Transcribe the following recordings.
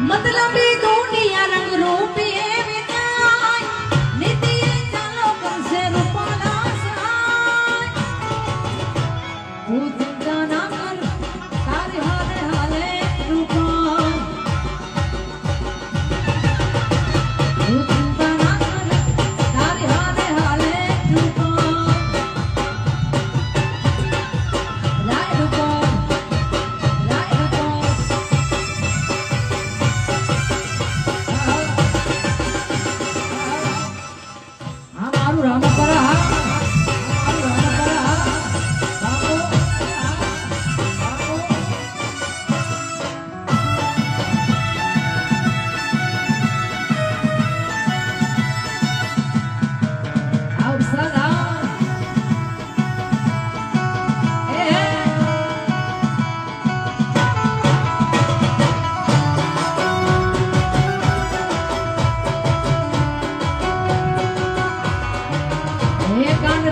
मतलब दुनिया रंग रूपी विचार नीति चालो करसे रूपाला सहाय तू चिंता ना कर तारे हाले हाले रूपा तू चिंता ना कर तारे हाले हाले रूपा राय रूपा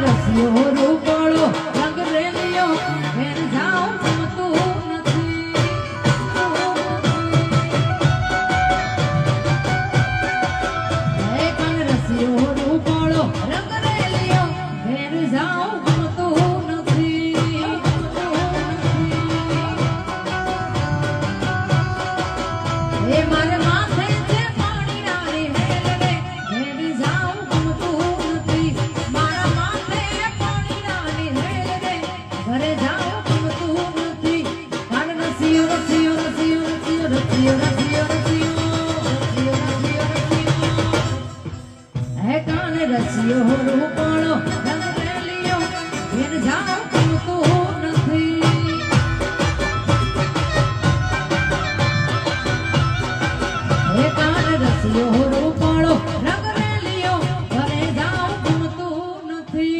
रसियो रूपालो रंग रेलियो घेर जाऊं गमतू नथी हे कान रसियो रूपालो रंग रेलियो घेर जाऊं गमतू नथी हे मारे माथे से पानी रानी हेल रे घेर जाऊं गमतू नथी मारा घरे जाओ तुम तू नथी कान रसियो रसियो रसियो रसियो रसियो रसियो रसियो रसियो है कान रसियो रूपालो रंग रेलियो घेर जाओ तुम तू नथी है कान रसियो रूपालो रंग रेलियो घरे जाओ तुम तू नथी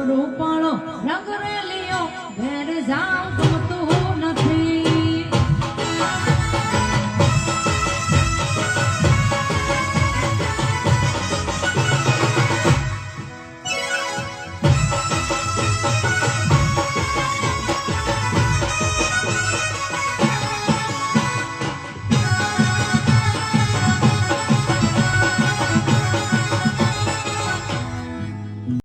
रूपालो रंग रेलियो घेर जाऊं